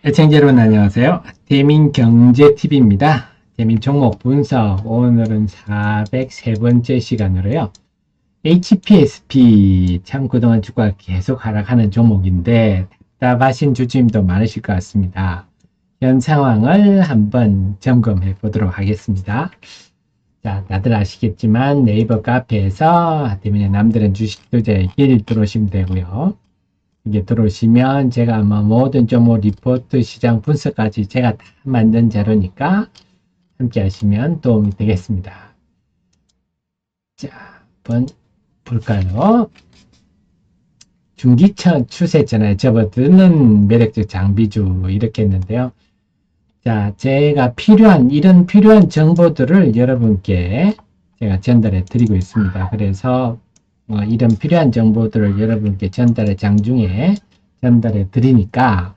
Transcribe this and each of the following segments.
애청자 여러분 안녕하세요. 대민경제TV입니다. 대민 종목 분석 오늘은 403번째 시간으로요. HPSP 참 그동안 주가가 계속 하락하는 종목인데 답답하신 주주님도 많으실 것 같습니다. 현 상황을 한번 점검해 보도록 하겠습니다. 자, 다들 아시겠지만 네이버 카페에서 대민의 남들은 주식 투자에 길 들어오시면 되고요. 이게 들어오시면 제가 모든 종목 리포트 시장 분석까지 제가 다 만든 자료니까 함께 하시면 도움이 되겠습니다. 자, 한번 볼까요? 중기천 추세잖아요. 접어드는 매력적 장비주 이렇게 했는데요. 자, 제가 이런 필요한 정보들을 여러분께 제가 전달해 드리고 있습니다. 그래서 이런 필요한 정보들을 여러분께 장중에 전달해 드리니까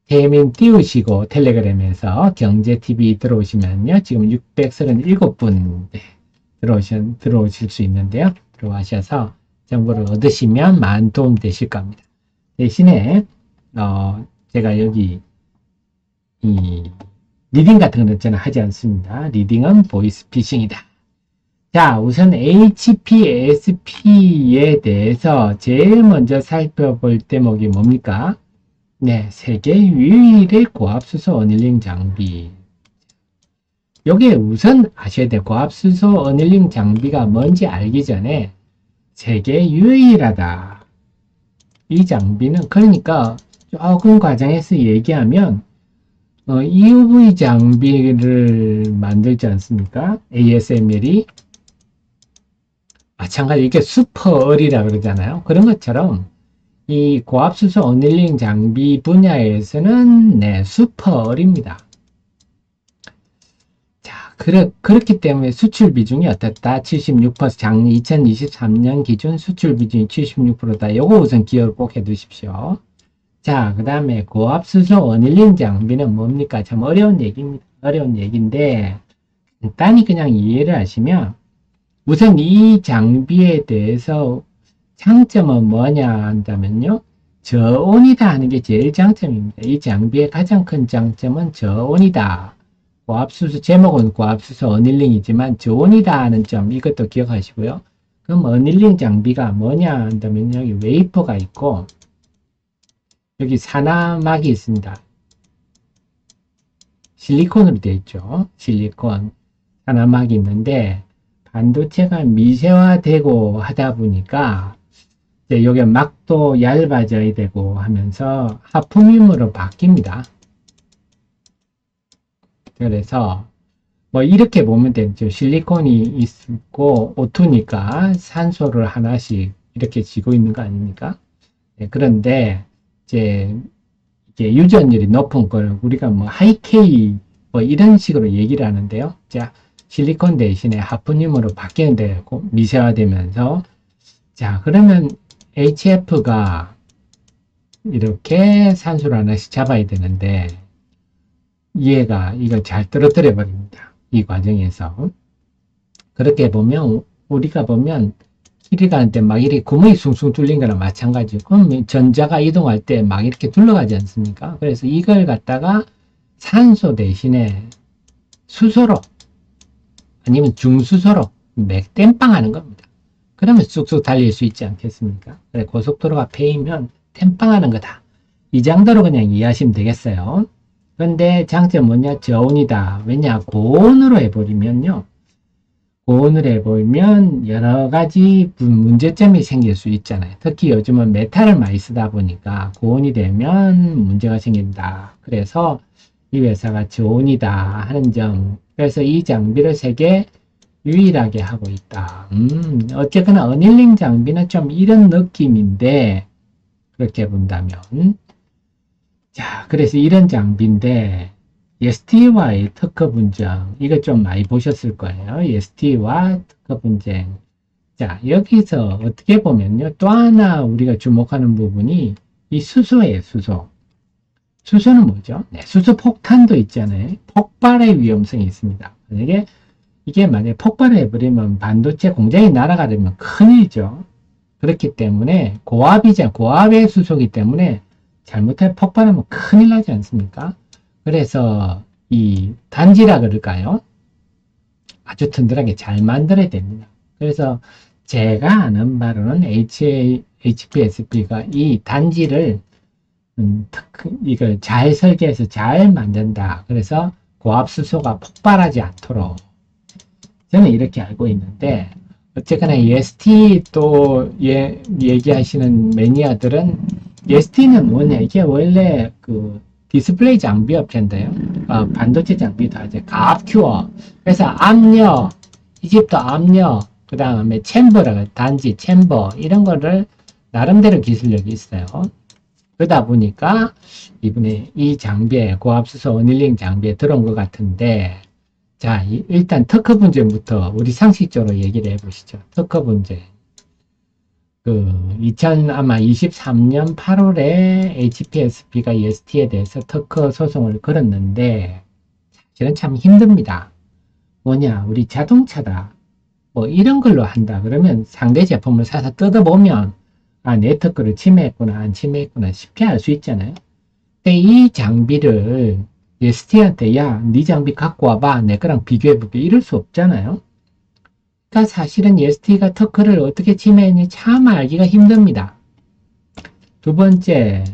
태민 띄우시고 텔레그램에서 경제TV 들어오시면요. 지금 637분 들어오실 수 있는데요. 들어가셔서 정보를 얻으시면 많은 도움 되실 겁니다. 대신에 제가 여기 이 리딩 같은 건 저는 하지 않습니다. 리딩은 보이스피싱이다. 자, 우선 HPSP에 대해서 제일 먼저 살펴볼 대목이 뭡니까? 네, 세계 유일의 고압수소 어닐링 장비. 요게 우선 아셔야 돼요. 고압수소 어닐링 장비가 뭔지 알기 전에 세계 유일하다. 이 장비는 그러니까 조금 과정에서 얘기하면 EUV 장비를 만들지 않습니까? ASML이 마찬가지로 이게 슈퍼얼이라 그러잖아요. 그런 것처럼 이 고압수소 어닐링 장비 분야에서는 슈퍼얼입니다. 자, 그렇기 때문에 수출 비중이 어떻다? 76%, 작년 2023년 기준 수출 비중이 76%다. 요거 우선 기억을 꼭 해두십시오. 자, 그 다음에 고압수소 어닐링 장비는 뭡니까? 참 어려운 얘기입니다. 어려운 얘기인데 간단히 그냥 이해를 하시면 우선 이 장비에 대해서 장점은 뭐냐 한다면요. 저온이다 하는 게 제일 장점입니다. 이 장비의 가장 큰 장점은 저온이다. 고압수소, 제목은 고압수소 어닐링이지만 저온이다 하는 점 이것도 기억하시고요. 그럼 어닐링 장비가 뭐냐 한다면 여기 웨이퍼가 있고 여기 산화막이 있습니다. 실리콘으로 되어 있죠. 실리콘 산화막이 있는데 반도체가 미세화되고 하다 보니까 이제 여기 막도 얇아져야 되고 하면서 하품임으로 바뀝니다. 그래서 이렇게 보면 되죠. 실리콘이 있고 O2니까 산소를 하나씩 이렇게 지고 있는 거 아닙니까? 네, 그런데 이제 유전율이 높은 걸 우리가 하이K 이런 식으로 얘기를 하는데요. 자, 실리콘 대신에 하프늄으로 바뀌는데 미세화되면서 자, 그러면 HF가 이렇게 산소를 하나씩 잡아야 되는데 얘가 이걸 잘 떨어뜨려 버립니다. 이 과정에서 그렇게 보면 우리가 보면 길이 가는 때 막 이렇게 구멍이 숭숭 뚫린 거랑 마찬가지고 그럼 전자가 이동할 때 막 이렇게 둘러가지 않습니까? 그래서 이걸 갖다가 산소 대신에 수소로 아니면 중수소로 땜빵 하는 겁니다. 그러면 쑥쑥 달릴 수 있지 않겠습니까? 그래, 고속도로가 패이면 땜빵 하는 거다. 이 정도로 그냥 이해하시면 되겠어요. 그런데 장점 뭐냐? 저온이다. 왜냐? 고온으로 해버리면요. 고온을 해보면 여러 가지 문제점이 생길 수 있잖아요. 특히 요즘은 메탈을 많이 쓰다 보니까 고온이 되면 문제가 생긴다. 그래서 이 회사가 저온이다 하는 점. 그래서 이 장비를 세계 유일하게 하고 있다. 어쨌거나 어닐링 장비는 좀 이런 느낌인데 그렇게 본다면 자, 그래서 이런 장비인데 ST와의 특허 분쟁 이거 좀 많이 보셨을 거예요. ST와 특허 분쟁. 자, 여기서 어떻게 보면요. 또 하나 우리가 주목하는 부분이 이 수소예요. 수소. 수소는 뭐죠? 네, 수소 폭탄도 있잖아요. 폭발의 위험성이 있습니다. 이게 만약에 폭발을 해버리면 반도체 공장이 날아가려면 큰일이죠. 그렇기 때문에 고압의 수소이기 때문에 잘못해 폭발하면 큰일 나지 않습니까? 그래서 이 단지라 그럴까요? 아주 든든하게 잘 만들어야 됩니다. 그래서 제가 아는 바로는 HPSP가 이 단지를 이걸 잘 설계해서 잘 만든다. 그래서 고압수소가 폭발하지 않도록 저는 이렇게 알고 있는데, 어쨌거나 EST 또 얘기하시는 매니아들은 EST는 뭐냐, 이게 원래 그 디스플레이 장비 업체인데요. 반도체 장비도 하죠. 가압 큐어. 그래서 압력, 이 집도 압력, 그 다음에 챔버라, 단지 챔버, 이런 거를 나름대로 기술력이 있어요. 그러다 보니까 이분이 이 장비에, 고압수소 어닐링 장비에 들어온 것 같은데, 자, 일단 특허 분쟁부터 우리 상식적으로 얘기를 해보시죠. 특허 분쟁. 아마 23년 8월에 HPSP가 EST에 대해서 특허 소송을 걸었는데, 사실은 참 힘듭니다. 뭐냐, 우리 자동차다. 뭐 이런 걸로 한다. 그러면 상대 제품을 사서 뜯어보면, 아, 내 특허를 침해했구나, 안 침해했구나, 쉽게 알 수 있잖아요. 근데 이 장비를 EST한테, 야, 네 장비 갖고 와봐. 내 거랑 비교해볼게. 이럴 수 없잖아요. 그러니까 사실은 EST가 특허를 어떻게 침해했는지 참 알기가 힘듭니다. 두 번째,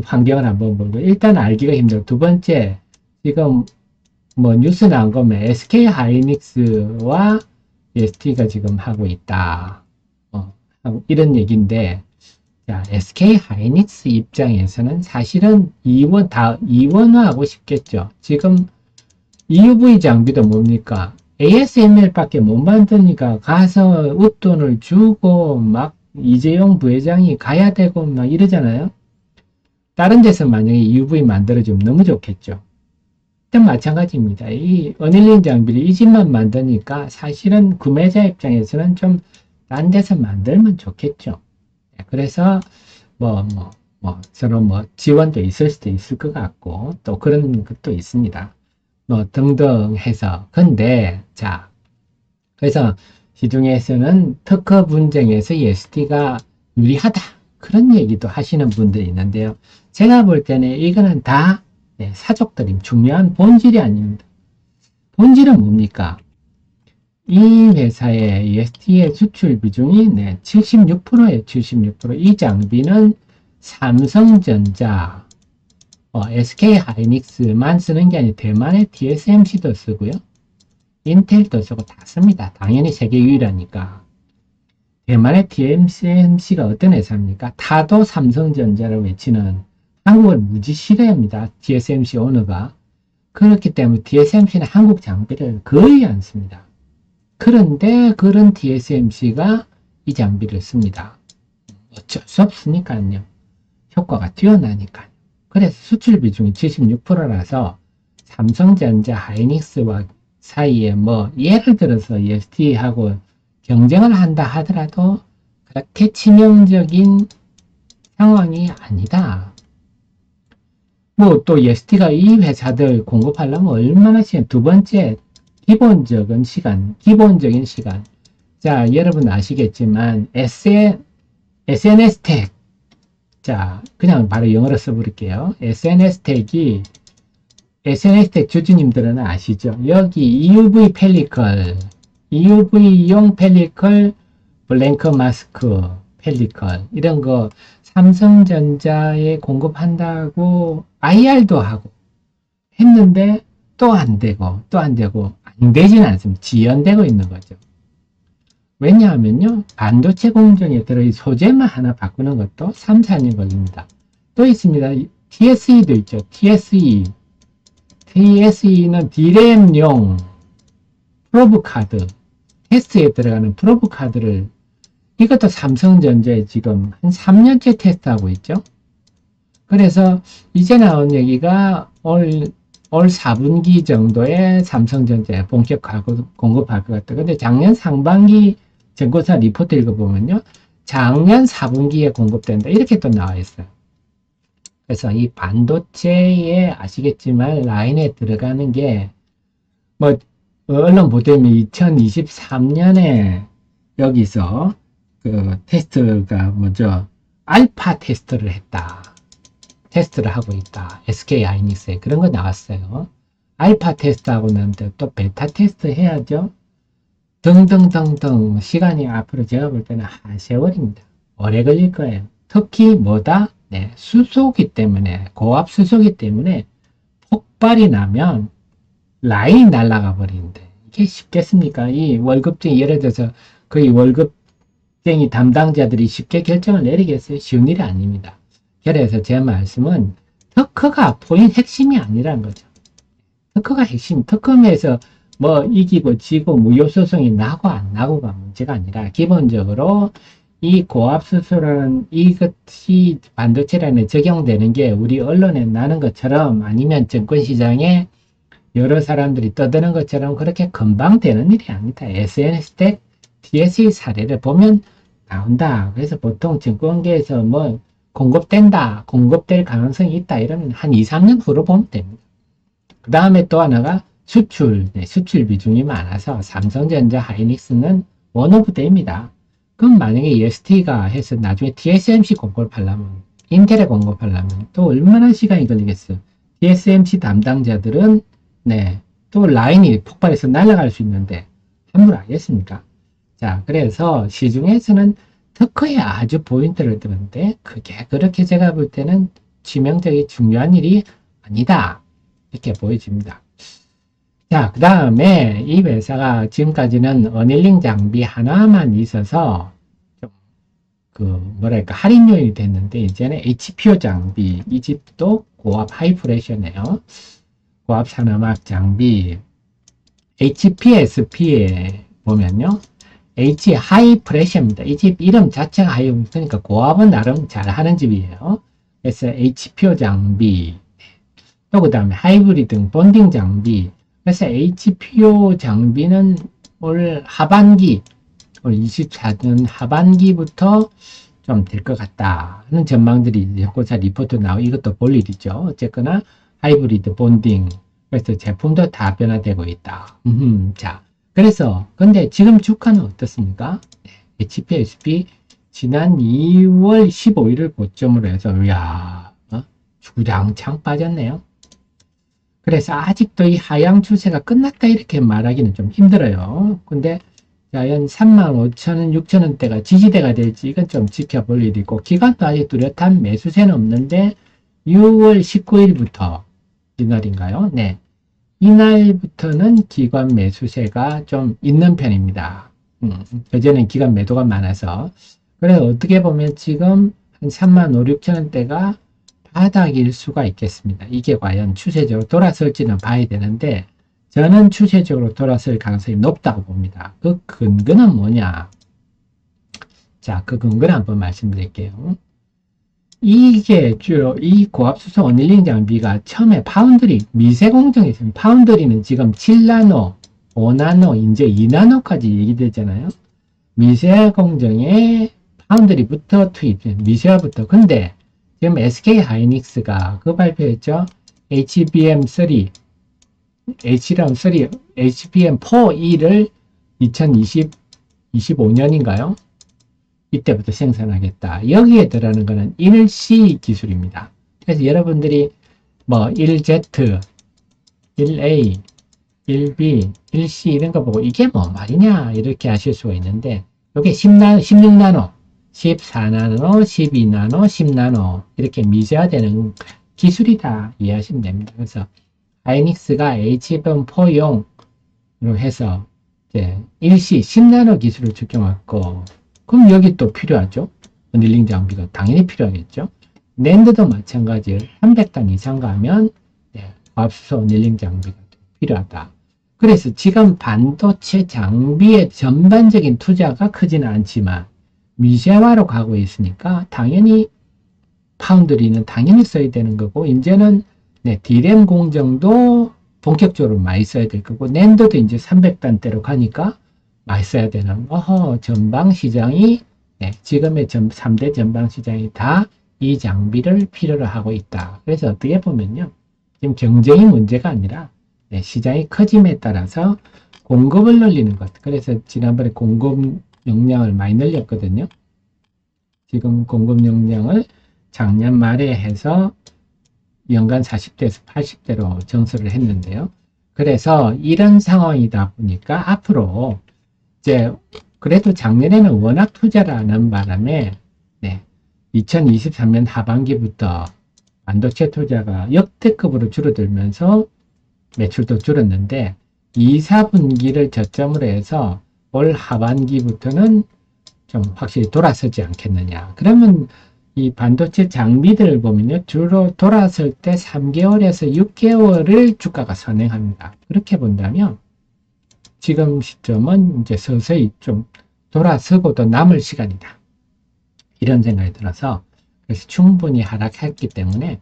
환경을 한번 보고, 일단 알기가 힘들어. 두 번째, 지금 뭐 뉴스 나온 거면 SK 하이닉스와 EST가 지금 하고 있다. 이런 얘기인데, 자, SK 하이닉스 입장에서는 사실은 이원화하고 싶겠죠. 지금 EUV 장비도 뭡니까? ASML 밖에 못 만드니까 가서 웃돈을 주고 막 이재용 부회장이 가야 되고 막 이러잖아요. 다른 데서 만약에 EUV 만들어주면 너무 좋겠죠. 일단 마찬가지입니다. 이 어닐링 장비를 이 집만 만드니까 사실은 구매자 입장에서는 좀 딴 데서 만들면 좋겠죠. 그래서 서로 지원도 있을 수도 있을 것 같고 또 그런 것도 있습니다. 등등 해서. 근데 자, 그래서 시중에서는 특허 분쟁에서 EST가 유리하다, 그런 얘기도 하시는 분들이 있는데요. 제가 볼 때는 이거는 다 사족들임, 중요한 본질이 아닙니다. 본질은 뭡니까? 이 회사의 EST의 수출 비중이 76%예요. 76%. 이 장비는 삼성전자, SK 하이닉스만 쓰는 게 아니라 대만의 TSMC도 쓰고요. 인텔도 쓰고 다 씁니다. 당연히 세계 유일하니까. 대만의 TSMC가 어떤 회사입니까? 타도 삼성전자를 외치는, 한국을 무지 싫어합니다. TSMC 오너가. 그렇기 때문에 TSMC는 한국 장비를 거의 안 씁니다. 그런데 그런 TSMC가 이 장비를 씁니다. 어쩔 수 없으니까요. 효과가 뛰어나니까요. 그래서 수출 비중이 76%라서 삼성전자, 하이닉스와 사이에 예를 들어서 EST하고 경쟁을 한다 하더라도 그렇게 치명적인 상황이 아니다. 또 EST가 이 회사들 공급하려면 얼마나 시간, 두 번째, 기본적인 시간. 자, 여러분 아시겠지만, SNS텍. 자, 그냥 바로 영어로 써버릴게요. SNS텍 주주님들은 아시죠? 여기 EUV EUV용 펠리컬, 블랭크 마스크 펠리컬, 이런 거 삼성전자에 공급한다고 IR도 하고 했는데 또 안 되고, 안 되지는 않습니다. 지연되고 있는 거죠. 왜냐하면요, 반도체 공정에 들어있는 소재만 하나 바꾸는 것도 3, 4년 걸립니다. 또 있습니다. TSE도 있죠. TSE는 디램용 프로브 카드, 테스트에 들어가는 프로브 카드를, 이것도 삼성전자에 지금 한 3년째 테스트하고 있죠. 그래서 이제 나온 얘기가 올 4분기 정도에 삼성전자에 본격 공급할 것 같아요. 근데 작년 상반기 전고사 리포트 읽어보면요, 작년 4분기에 공급된다, 이렇게 또 나와 있어요. 그래서 이 반도체에 아시겠지만 라인에 들어가는 게 언론 보도면 2023년에 여기서 그 테스트가 알파 테스트를 했다. 테스트를 하고 있다. SK 하이닉스에 그런 거 나왔어요. 알파 테스트 하고 나는데 또 베타 테스트 해야죠. 등등등등 시간이 앞으로 제가 볼 때는 한 세월입니다. 오래 걸릴 거예요. 특히 뭐다? 네, 수소기 때문에 고압 수소기 때문에 폭발이 나면 라인이 날아가 버리는데 이게 쉽겠습니까? 이 월급쟁이 예를 들어서 거의 월급쟁이 담당자들이 쉽게 결정을 내리겠어요? 쉬운 일이 아닙니다. 그래서 제 말씀은 특허가 본인 핵심이 아니라는 거죠. 특허가 핵심, 특허에서 뭐 이기고 지고 무효소송이 나고 안 나고가 문제가 아니라 기본적으로 이 고압수소라는 이것이 반도체란에 적용되는 게 우리 언론에 나는 것처럼 아니면 증권시장에 여러 사람들이 떠드는 것처럼 그렇게 금방 되는 일이 아니다. SNS 때 DSE 사례를 보면 나온다. 그래서 보통 증권계에서 뭐 공급된다, 공급될 가능성이 있다 이러면 한 2, 3년 후로 보면 됩니다. 그 다음에 또 하나가 수출, 수출 비중이 많아서 삼성전자, 하이닉스는 원오브대입니다. 그럼 만약에 ST가 해서 나중에 TSMC 공급을 팔려면, 인텔에 공급하려면 또 얼마나 시간이 걸리겠어요. TSMC 담당자들은 또 라인이 폭발해서 날아갈 수 있는데 함부로 하겠습니까? 자, 그래서 시중에서는 특허에 아주 포인트를 두는데 그게 그렇게 제가 볼 때는 치명적인 중요한 일이 아니다. 이렇게 보여집니다. 자, 그 다음에 이 회사가 지금까지는 어닐링 장비 하나만 있어서 좀 뭐랄까 할인 요인이 됐는데 이제는 HPO 장비 이 집도 고압 하이프레셔네요. 고압 산화막 장비 HPSP에 보면요. H 하이프레셔입니다. 이 집 이름 자체가 하이프레셔니까 고압은 나름 잘하는 집이에요. 그래서 HPO 장비 또 그 다음에 하이브리드 본딩 장비 그래서 HPO 장비는 올 하반기 올 24년 하반기부터 좀 될 것 같다 하는 전망들이 연구사 리포트 나오고 이것도 볼 일이죠. 어쨌거나 하이브리드 본딩 그래서 제품도 다 변화되고 있다. 자, 그래서 근데 지금 주가는 어떻습니까? HPSP 지난 2월 15일을 고점으로 해서 이야 주량창 빠졌네요. 그래서 아직도 이 하향 추세가 끝났다 이렇게 말하기는 좀 힘들어요. 근데 과연 35,000원, 6,000원대가 지지대가 될지 이건 좀 지켜볼 일이고 기간도 아직 뚜렷한 매수세는 없는데 6월 19일부터 이날인가요? 네. 이날부터는 기관 매수세가 좀 있는 편입니다. 그전엔 기관 매도가 많아서 그래서 어떻게 보면 지금 한 35,000, 6,000원대가 바닥일 수가 있겠습니다. 이게 과연 추세적으로 돌아설지는 봐야 되는데 저는 추세적으로 돌아설 가능성이 높다고 봅니다. 그 근거는 뭐냐? 자, 그 근거를 한번 말씀드릴게요. 이게 주로 이 고압수소 어닐링 장비가 처음에 파운드리 미세 공정이 있습니다. 파운드리는 지금 7나노, 5나노, 이제 2나노까지 얘기되잖아요. 미세 공정에 파운드리부터 투입, 미세화부터. 근데 지금 SK 하이닉스가 그 발표했죠. HBM3, HBM3, HBM4E를 2025년인가요? 이때부터 생산하겠다. 여기에 들어가는 거는 1C 기술입니다. 그래서 여러분들이 뭐 1Z, 1A, 1B, 1C 이런 거 보고 이게 뭐 말이냐 이렇게 하실 수가 있는데 이게 10나노, 16나노, 14나노, 12나노, 10나노 이렇게 미세화되는 기술이다 이해하시면 됩니다. 그래서 하이닉스가 HBM4용으로 해서 이제 1C 10나노 기술을 적용했고 그럼 여기 또 필요하죠. 어닐링 장비가 당연히 필요하겠죠. 낸드도 마찬가지예요. 300단 이상 가면 고압수소 어닐링 장비가 필요하다. 그래서 지금 반도체 장비의 전반적인 투자가 크지는 않지만 미세화로 가고 있으니까 당연히 파운드리는 당연히 써야 되는 거고 이제는 D램 공정도 본격적으로 많이 써야 될 거고 낸드도 이제 300단대로 가니까 많이 써야 되는 전방 시장이 지금의 3대 전방 시장이 다 이 장비를 필요로 하고 있다. 그래서 어떻게 보면요. 지금 경쟁이 문제가 아니라 시장이 커짐에 따라서 공급을 늘리는 것. 그래서 지난번에 공급 용량을 많이 늘렸거든요. 지금 공급 용량을 작년 말에 해서 연간 40대에서 80대로 정수를 했는데요. 그래서 이런 상황이다 보니까 앞으로 이제 그래도 작년에는 워낙 투자를 하는 바람에 2023년 하반기부터 반도체 투자가 역대급으로 줄어들면서 매출도 줄었는데 2, 4분기를 저점으로 해서 올 하반기부터는 좀 확실히 돌아서지 않겠느냐. 그러면 이 반도체 장비들을 보면요. 주로 돌아설 때 3개월에서 6개월을 주가가 선행합니다. 그렇게 본다면 지금 시점은 이제 서서히 좀 돌아서고도 남을 시간이다. 이런 생각이 들어서 그래서 충분히 하락했기 때문에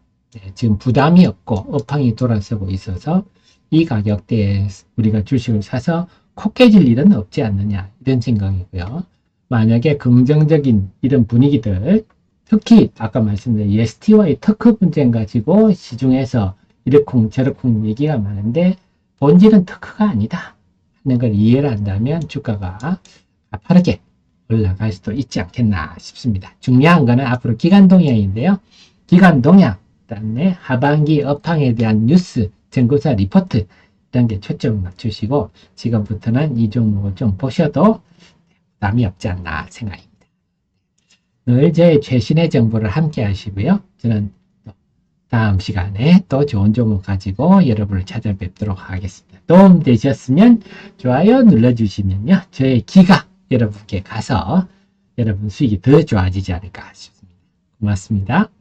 지금 부담이 없고 업황이 돌아서고 있어서 이 가격대에 우리가 주식을 사서 코 깨질 일은 없지 않느냐 이런 생각이고요. 만약에 긍정적인 이런 분위기들 특히 아까 말씀드린 ST와의 특허 분쟁 가지고 시중에서 이러쿵 저러쿵 얘기가 많은데 본질은 특허가 아니다 하는 걸 이해를 한다면 주가가 가파르게 올라갈 수도 있지 않겠나 싶습니다. 중요한 거는 앞으로 기간 동향인데요. 기간 동향, 그다음에 하반기 업황에 대한 뉴스, 정보사 리포트 이런 게 초점을 맞추시고 지금부터는 이 종목을 좀 보셔도 부담이 없지 않나 생각입니다. 늘 제 최신의 정보를 함께 하시고요. 저는 다음 시간에 또 좋은 종목 가지고 여러분을 찾아뵙도록 하겠습니다. 도움 되셨으면 좋아요 눌러주시면요. 저의 기가 여러분께 가서 여러분 수익이 더 좋아지지 않을까 싶습니다. 고맙습니다.